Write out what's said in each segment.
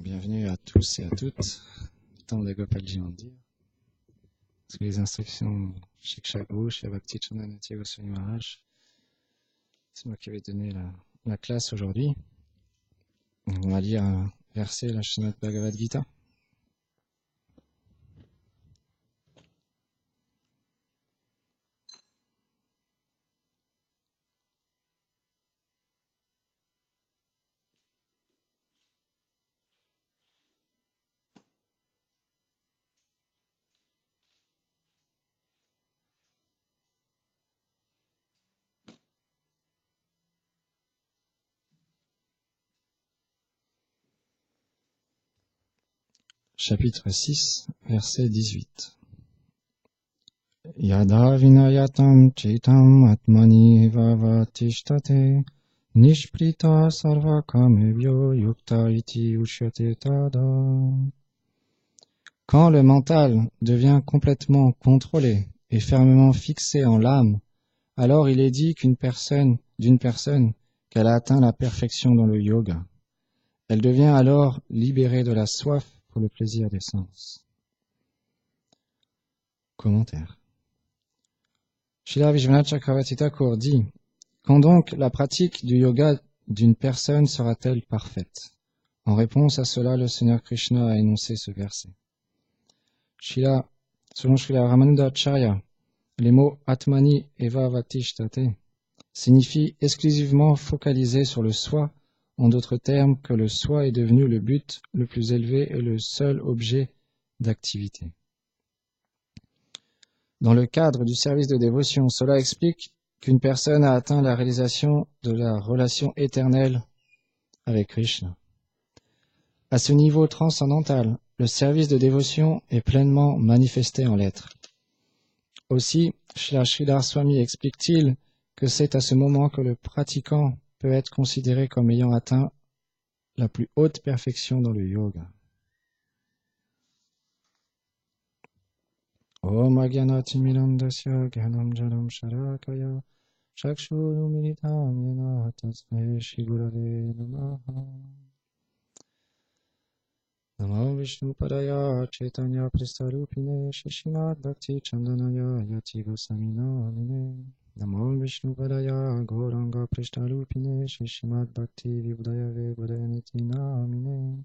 Bienvenue à tous et à toutes, dans le Gopalji Mandir. Sous les instructions Shiksha Guru, Shri Bhakti Chandranatya Goswami Maharaj, c'est moi qui vais donner la classe aujourd'hui. On va lire un verset de la Srimad Bhagavad Gita. Chapitre 6, verset 18. Yada vinayatam chitam atmani vavatishtate nishprita sarvakamebhyo yukta iti ushyate tada. Quand le mental devient complètement contrôlé et fermement fixé en l'âme, alors il est dit d'une personne qu'elle a atteint la perfection dans le yoga. Elle devient alors libérée de la soif pour le plaisir des sens. Commentaire. Srila Vishwanath Chakravarti Thakur dit: quand donc la pratique du yoga d'une personne sera-t-elle parfaite? En réponse à cela, le Seigneur Krishna a énoncé ce verset. Selon Srila Ramanujacharya, les mots Atmani Eva Vatishtate signifient exclusivement focaliser sur le soi, en d'autres termes que le soi est devenu le but le plus élevé et le seul objet d'activité. Dans le cadre du service de dévotion, cela explique qu'une personne a atteint la réalisation de la relation éternelle avec Krishna. À ce niveau transcendantal, le service de dévotion est pleinement manifesté en l'être. Aussi, Sridhar Swami explique-t-il que c'est à ce moment que le pratiquant peut être considéré comme ayant atteint la plus haute perfection dans le yoga. Om Agyanatimirandasya Gyanam Jalam Sharakaya Chakshurumilitam Yena Tasmai Shri Gurave Namaha. Namo Vishnu Padaya Chaitanya Pristarupine Shishimad Bhakti Chandanaya Yati Goswami Namine. Namo Vishnu Padaya Gauranga Pristarupine Shishimad Bhakti Vibhudayave Budayaniti Namine.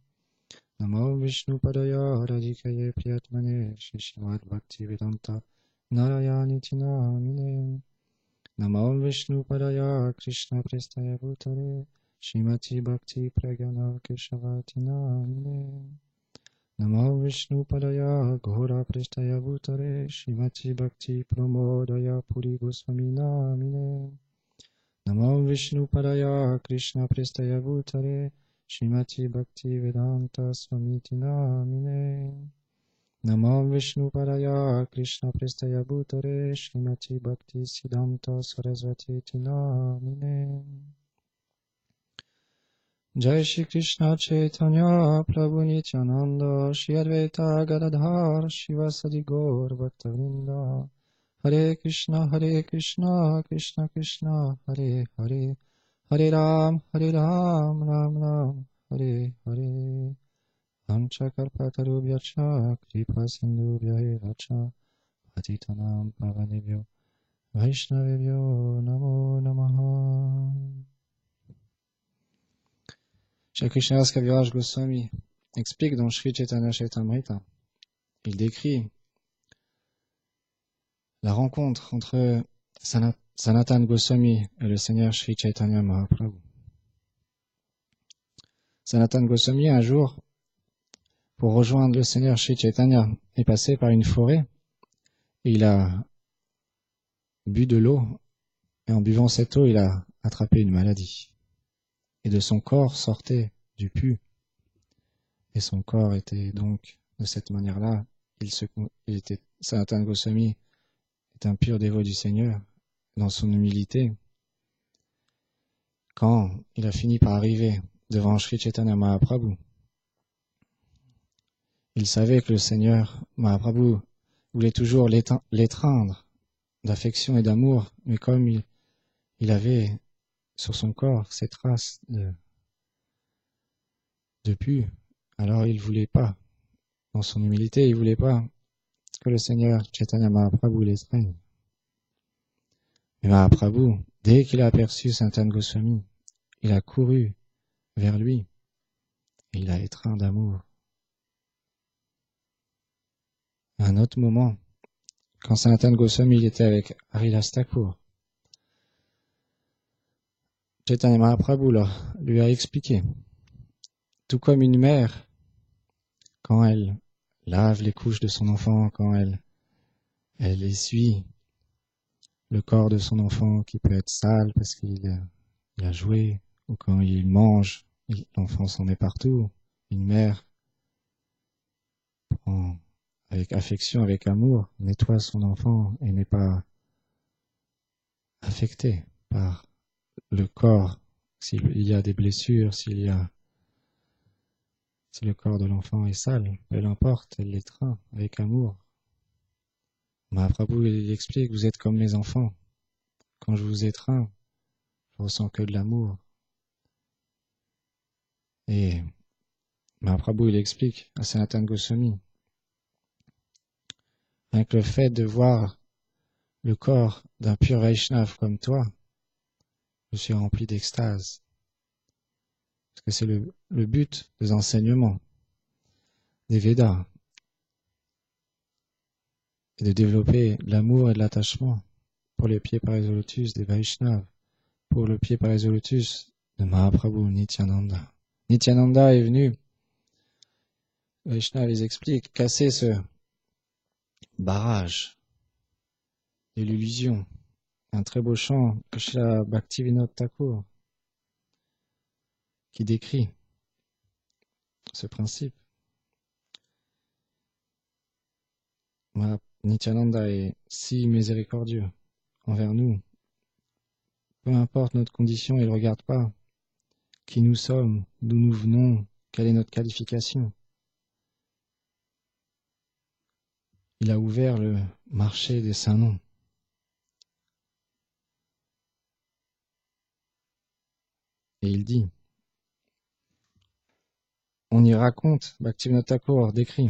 Namo Vishnu Padaya Radhikaye Priyatmane Shishimad Bhakti Vedanta Narayaniti Namine. Namo Vishnu Padaya Krishna Prestaya Bhutale Shrimati Bhakti Pragyana Keshavati Namine. Namo Vishnu Padaya Ghora Prestaya Bhutale Shrimati Bhakti Pramodaya Puri Goswami Namine. Namo Vishnu Padaya Krishna Prestaya Bhutale Shrimati Bhakti Vedanta Swamiti Namine. Namo Vishnu Padaya Krishna Prestaya Bhutale Shrimati Bhakti Siddhanta Sarasvati Namine. Jai Shri Krishna Chaitanya Prabhu Nityananda Shri Advaita Gadadhar Shivasadi Gaur Bhaktavrinda Hare Krishna Krishna Krishna Hare Hare Hare Ram Ram Ram Hare Hare Amcha Karpatarubhyacha Kripa Sindhubhya Racha Patitanam Pavanebhyo Vaishnavebhyo Namo Namaha. Shri Krishnadas Kaviraj Goswami explique dans Shri Chaitanya Charitamrita, il décrit la rencontre entre Sanatana Goswami et le Seigneur Shri Chaitanya Mahaprabhu. Sanatana Goswami, un jour, pour rejoindre le Seigneur Shri Chaitanya, est passé par une forêt et il a bu de l'eau et en buvant cette eau, il a attrapé une maladie. Et de son corps sortait du pu. Et son corps était donc de cette manière-là, Sanatana Goswami est un pur dévot du Seigneur, dans son humilité. Quand il a fini par arriver devant Shri Chaitanya Mahaprabhu, il savait que le Seigneur Mahaprabhu voulait toujours l'étreindre d'affection et d'amour, mais comme il avait sur son corps ces traces de pu, alors il voulait pas, dans son humilité, il voulait pas que le Seigneur Chaitanya Mahaprabhu l'étreigne. Mais Mahaprabhu, dès qu'il a aperçu Sanatana Goswami, il a couru vers lui et il l'a étreint d'amour. À un autre moment, quand Sanatana Goswami était avec Haridas Thakur, Chaitanya Mahaprabhu lui a expliqué, tout comme une mère, quand elle lave les couches de son enfant, quand elle essuie le corps de son enfant qui peut être sale parce qu'il a joué, ou quand il mange, l'enfant s'en met partout. Une mère prend avec affection, avec amour, nettoie son enfant et n'est pas affectée par le corps, s'il y a des blessures, si le corps de l'enfant est sale, peu importe, elle l'étreint avec amour. Mahaprabhu il explique, vous êtes comme les enfants. Quand je vous étreins, je ressens que de l'amour. Et Mahaprabhu il explique à Sanatana Goswami, rien que le fait de voir le corps d'un pur Vaishnav comme toi, je suis rempli d'extase. Parce que c'est le but des enseignements des Védas, et de développer l'amour et de l'attachement pour les pieds par les lotus des Vaishnavas, pour le pied par les lotus de Mahaprabhu Nityananda. Nityananda est venu, Vaishnava les explique, casser ce barrage de l'illusion. Un très beau chant de Srila Bhaktivinoda Thakur qui décrit ce principe. Nityananda est si miséricordieux envers nous. Peu importe notre condition, il ne regarde pas qui nous sommes, d'où nous venons, quelle est notre qualification. Il a ouvert le marché des saints noms. Et il dit, on y raconte, Bhaktivinoda Thakur décrit,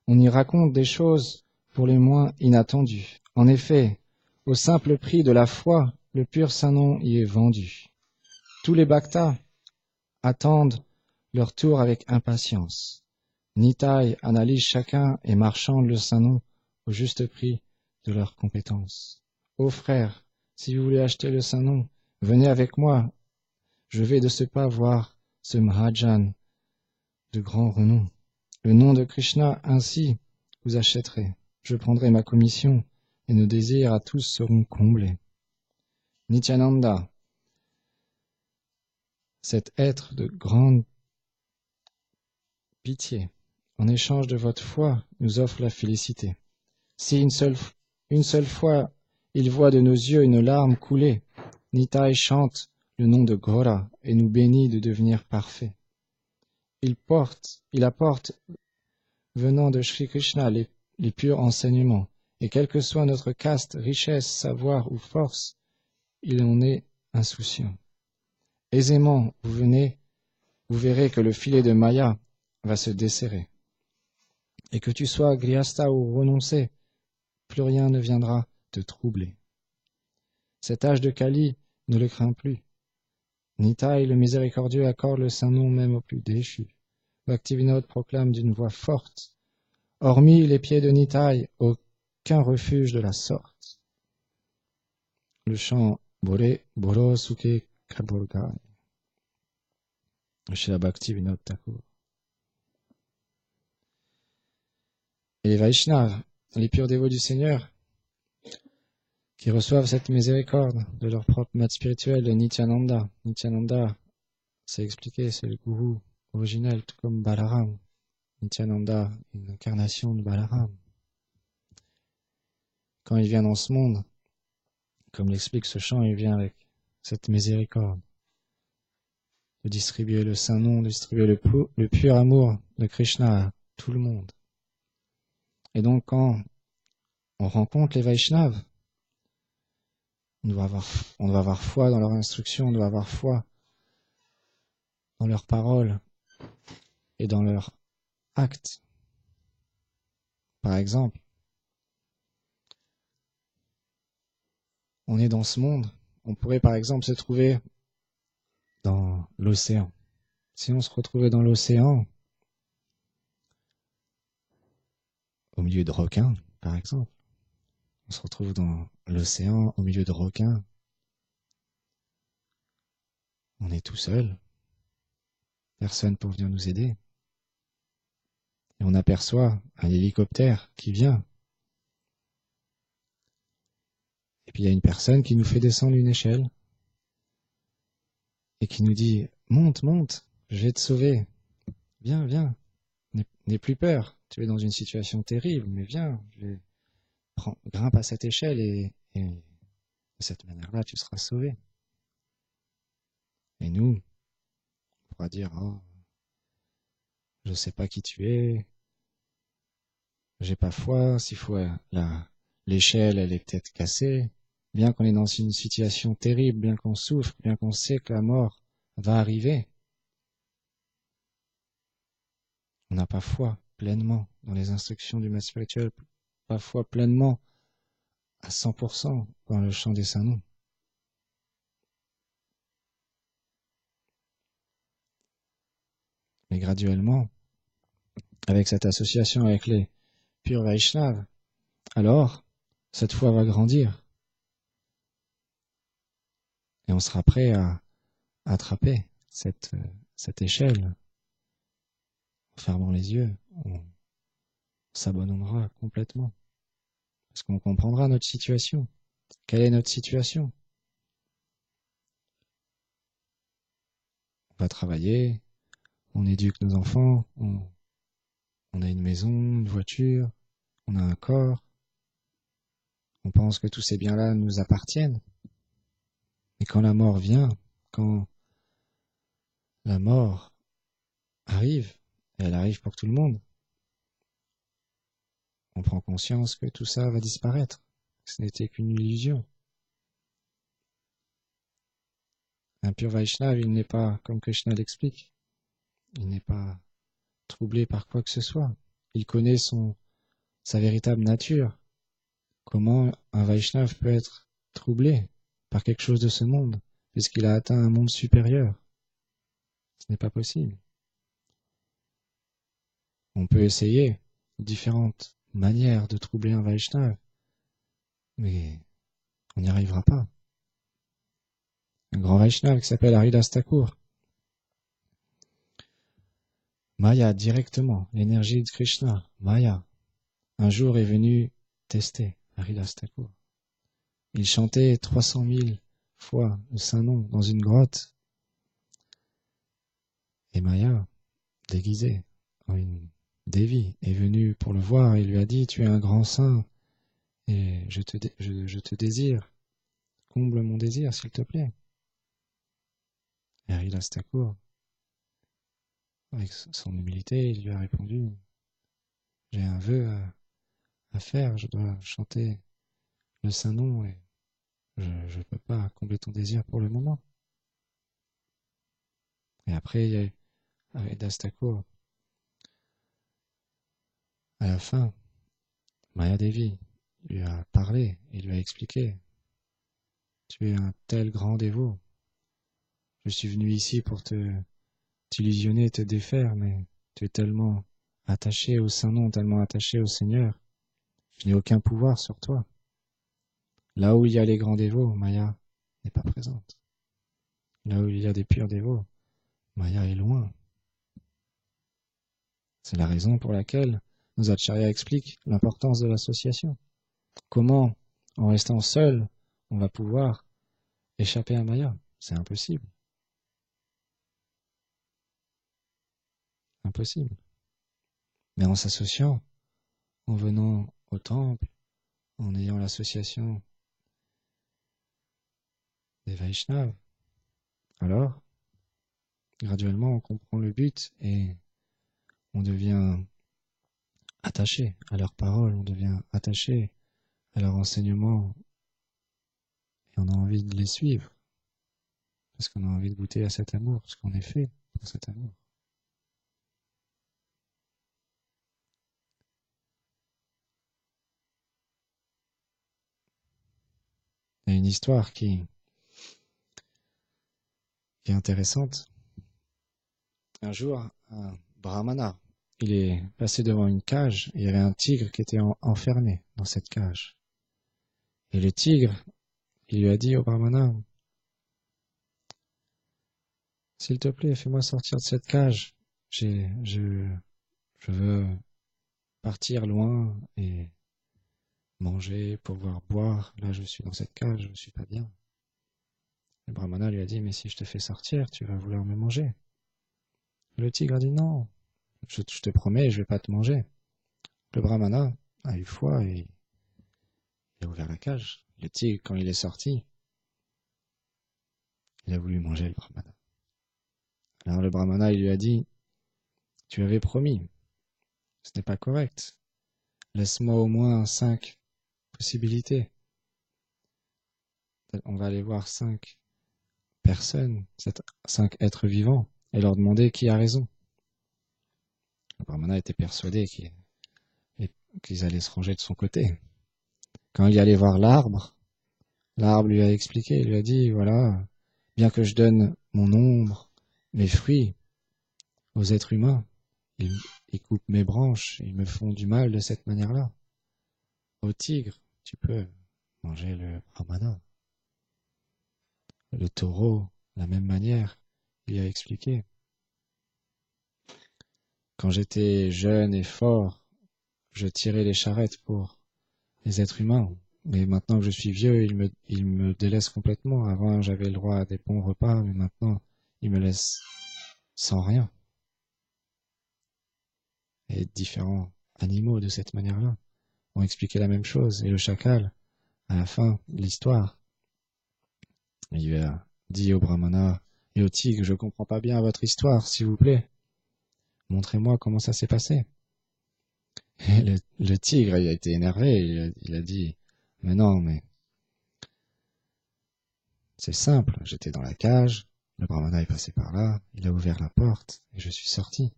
on y raconte des choses pour les moins inattendues. En effet, au simple prix de la foi, le pur saint nom y est vendu. Tous les bhaktas attendent leur tour avec impatience. Nitai analyse chacun et marchande le saint nom au juste prix de leurs compétences. Ô frères, si vous voulez acheter le saint nom, venez avec moi. Je vais de ce pas voir ce Mahajan de grand renom. Le nom de Krishna, ainsi, vous achèterez. Je prendrai ma commission et nos désirs à tous seront comblés. Nityananda, cet être de grande pitié, en échange de votre foi, nous offre la félicité. Si une seule fois il voit de nos yeux une larme couler, Nitai chante le nom de Ghora et nous bénit de devenir parfaits. Il apporte, venant de Sri Krishna, les purs enseignements, et quelle que soit notre caste, richesse, savoir ou force, il en est insouciant. Aisément, vous verrez que le filet de Maya va se desserrer. Et que tu sois grihastha ou renoncé, plus rien ne viendra te troubler. Cet âge de Kali ne le craint plus. Nitai, le miséricordieux, accorde le saint nom même aux plus déchus. Bhaktivinoda proclame d'une voix forte, hormis les pieds de Nitai, aucun refuge de la sorte. Le chant Bore, Boro, Suke, Kabolgai. Chez la Bhaktivinoda Thakur. Et les Vaishnavas, les purs dévots du Seigneur, qui reçoivent cette miséricorde de leur propre maître spirituel, de Nityananda. Nityananda, c'est expliqué, c'est le gourou originel, tout comme Balaram. Nityananda, une incarnation de Balaram. Quand il vient dans ce monde, comme l'explique ce chant, il vient avec cette miséricorde de distribuer le saint nom, de distribuer le pur amour de Krishna à tout le monde. Et donc quand on rencontre les Vaishnavas, on doit avoir foi dans leur instruction, on doit avoir foi dans leurs paroles et dans leurs actes. Par exemple, on est dans ce monde, on pourrait par exemple se trouver dans l'océan. Si on se retrouvait dans l'océan, au milieu de requins, par exemple, on se retrouve dans l'océan, au milieu de requins, on est tout seul, personne pour venir nous aider. Et on aperçoit un hélicoptère qui vient. Et puis il y a une personne qui nous fait descendre une échelle et qui nous dit « Monte, monte, je vais te sauver. Viens, viens, n'aie plus peur. Tu es dans une situation terrible, mais viens, grimpe à cette échelle et de cette manière-là, tu seras sauvé. » Et nous, on pourra dire « Oh, je ne sais pas qui tu es, j'ai pas foi, s'il faut l'échelle, elle est peut-être cassée. » Bien qu'on est dans une situation terrible, bien qu'on souffre, bien qu'on sait que la mort va arriver, on n'a pas foi pleinement dans les instructions du maître spirituel, pas foi pleinement à 100% dans le chant des saints noms. Mais graduellement, avec cette association avec les purs Vaishnavas, alors cette foi va grandir. Et on sera prêt à attraper cette échelle. En fermant les yeux, on s'abandonnera complètement. Parce qu'on comprendra notre situation. Quelle est notre situation? On va travailler, on éduque nos enfants, on a une maison, une voiture, on a un corps. On pense que tous ces biens-là nous appartiennent. Et quand la mort vient, quand la mort arrive, et elle arrive pour tout le monde, on prend conscience que tout ça va disparaître. Ce n'était qu'une illusion. Un pur Vaishnava, il n'est pas, comme Krishna l'explique, il n'est pas troublé par quoi que ce soit. Il connaît sa véritable nature. Comment un Vaishnava peut être troublé par quelque chose de ce monde, puisqu'il a atteint un monde supérieur? Ce n'est pas possible. On peut essayer différentes manières de troubler un Vaishnava, mais on n'y arrivera pas. Un grand Vaishnava qui s'appelle Haridas Thakur, Maya directement, l'énergie de Krishna, Maya, un jour est venu tester Haridas Thakur. Il chantait 300 000 fois le Saint-Nom dans une grotte. Et Maya, déguisée en une Devi, est venue pour le voir et lui a dit « Tu es un grand saint et je te désire. Comble mon désir, s'il te plaît. » Et Haridas Thakur, avec son humilité, il lui a répondu, j'ai un vœu à faire, je dois chanter le Saint-Nom et je ne peux pas combler ton désir pour le moment. Et après, il y a Haridas Thakur. À la fin, Mayadevi lui a parlé et lui a expliqué, tu es un tel grand dévot. Je suis venu ici pour t'illusionner, te défaire, mais tu es tellement attaché au Saint-Nom, tellement attaché au Seigneur. Je n'ai aucun pouvoir sur toi. Là où il y a les grands dévots, Maya n'est pas présente. Là où il y a des purs dévots, Maya est loin. C'est la raison pour laquelle nos acharyas expliquent l'importance de l'association. Comment, en restant seul, on va pouvoir échapper à Maya? C'est impossible. Impossible. Mais en s'associant, en venant au temple, en ayant l'association des Vaishnavas, alors, graduellement, on comprend le but et on devient attaché à leurs paroles, on devient attaché à leurs enseignements et on a envie de les suivre parce qu'on a envie de goûter à cet amour, parce qu'on est fait pour cet amour. Il y a une histoire qui est intéressante. Un jour, un brahmana, il est passé devant une cage et il y avait un tigre qui était enfermé dans cette cage. Et le tigre, il lui a dit au brahmana, s'il te plaît, fais-moi sortir de cette cage. Je veux partir loin et manger, pouvoir boire. Là, je suis dans cette cage, je ne suis pas bien. Le brahmana lui a dit, mais si je te fais sortir, tu vas vouloir me manger. Le tigre a dit, non, je te promets, je ne vais pas te manger. Le brahmana a eu foi et il a ouvert la cage. Le tigre, quand il est sorti, il a voulu manger le brahmana. Alors le brahmana, il lui a dit, tu avais promis, ce n'est pas correct. Laisse-moi au moins 5 possibilités. On va aller voir 5 personnes, 5 êtres vivants, et leur demander qui a raison. Le brahmana était persuadé qu'ils allaient se ranger de son côté. Quand il est allé voir l'arbre lui a expliqué, il lui a dit, voilà, bien que je donne mon ombre, mes fruits aux êtres humains, ils coupent mes branches, ils me font du mal de cette manière-là. Au tigre, tu peux manger le brahmana. Le taureau, de la même manière, il a expliqué. Quand j'étais jeune et fort, je tirais les charrettes pour les êtres humains. Mais maintenant que je suis vieux, il me délaisse complètement. Avant, j'avais le droit à des bons repas, mais maintenant, il me laisse sans rien. Et différents animaux de cette manière-là ont expliqué la même chose. Et le chacal, à la fin de l'histoire, il lui a dit au brahmana et au tigre, je comprends pas bien votre histoire, s'il vous plaît. Montrez-moi comment ça s'est passé. Et le tigre, il a été énervé, il a dit, mais non, mais c'est simple, j'étais dans la cage, le brahmana est passé par là, il a ouvert la porte et je suis sorti.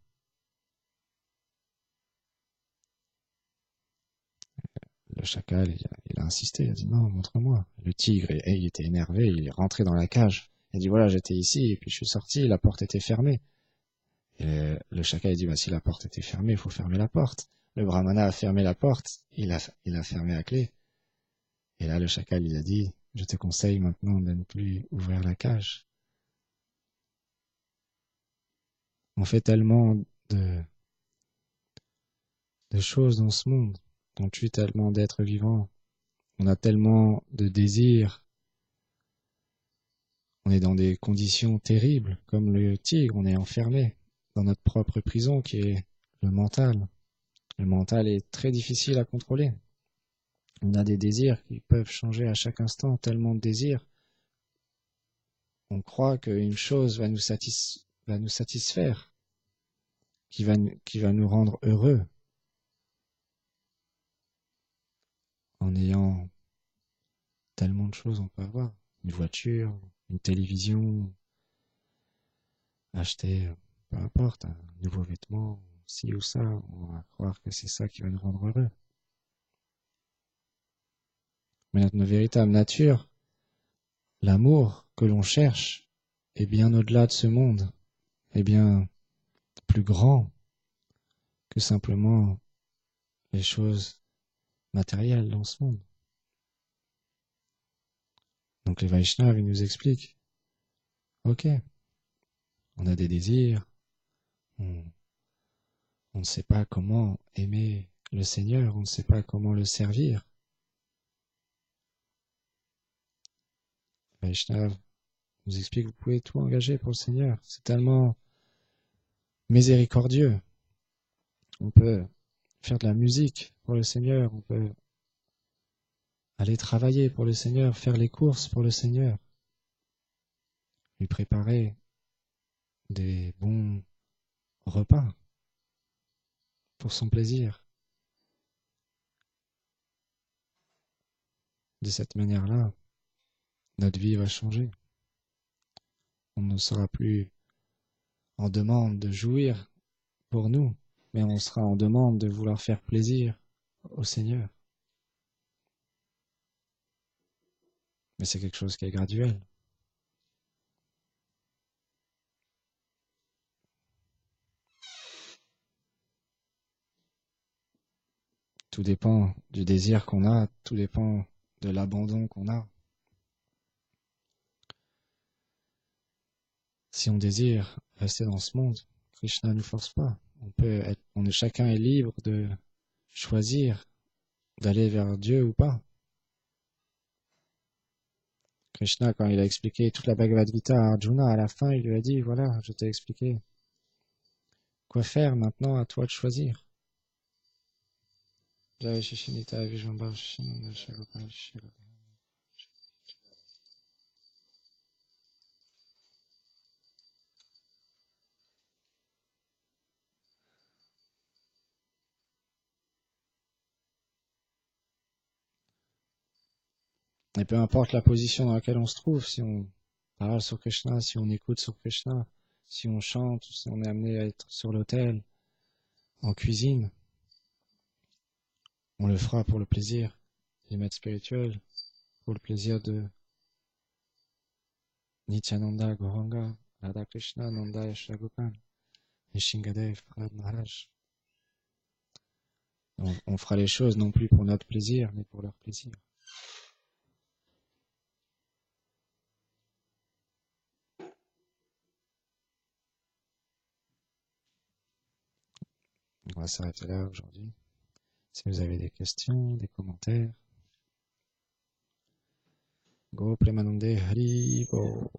Le chacal, il a insisté, il a dit non, montre-moi. Le tigre, il était énervé, il est rentré dans la cage. Il a dit voilà, j'étais ici et puis je suis sorti, la porte était fermée. Et le chacal a dit bah, si la porte était fermée, il faut fermer la porte. Le brahmana a fermé la porte, il a fermé à clé. Et là, le chacal, il a dit je te conseille maintenant de ne plus ouvrir la cage. On fait tellement de choses dans ce monde, on tue tellement d'êtres vivants, on a tellement de désirs, on est dans des conditions terribles, comme le tigre, on est enfermé dans notre propre prison qui est le mental. Le mental est très difficile à contrôler. On a des désirs qui peuvent changer à chaque instant, tellement de désirs on croit qu'une chose va nous satisfaire, qui va nous rendre heureux, en ayant tellement de choses on peut avoir. Une voiture, une télévision, acheter, peu importe, un nouveau vêtement, ci ou ça, on va croire que c'est ça qui va nous rendre heureux. Mais notre véritable nature, l'amour que l'on cherche, est bien au-delà de ce monde, est bien plus grand que simplement les choses matérielles dans ce monde. Donc les Vaishnavas, ils nous expliquent, ok, on a des désirs, on ne sait pas comment aimer le Seigneur, on ne sait pas comment le servir. Vaishnava nous explique, vous pouvez tout engager pour le Seigneur. C'est tellement miséricordieux. On peut faire de la musique pour le Seigneur, on peut aller travailler pour le Seigneur, faire les courses pour le Seigneur, lui préparer des bons repas pour son plaisir. De cette manière-là, notre vie va changer. On ne sera plus en demande de jouir pour nous, mais on sera en demande de vouloir faire plaisir au Seigneur. Mais c'est quelque chose qui est graduel. Tout dépend du désir qu'on a, tout dépend de l'abandon qu'on a. Si on désire rester dans ce monde, Krishna ne nous force pas. Chacun est libre de choisir d'aller vers Dieu ou pas. Krishna, quand il a expliqué toute la Bhagavad Gita à Arjuna, à la fin, il lui a dit, voilà, je t'ai expliqué quoi faire, maintenant à toi de choisir. Et peu importe la position dans laquelle on se trouve, si on parle sur Krishna, si on écoute sur Krishna, si on chante, si on est amené à être sur l'autel, en cuisine, on le fera pour le plaisir, les maîtres spirituels, pour le plaisir de Nityananda, Gauranga, Radha Krishna, Nanda, Yashoda Gopal, et Shingadev, Prahlad Maharaj. On fera les choses non plus pour notre plaisir, mais pour leur plaisir. On va s'arrêter là aujourd'hui. Si vous avez des questions, des commentaires, Go Premanande Hari Bo.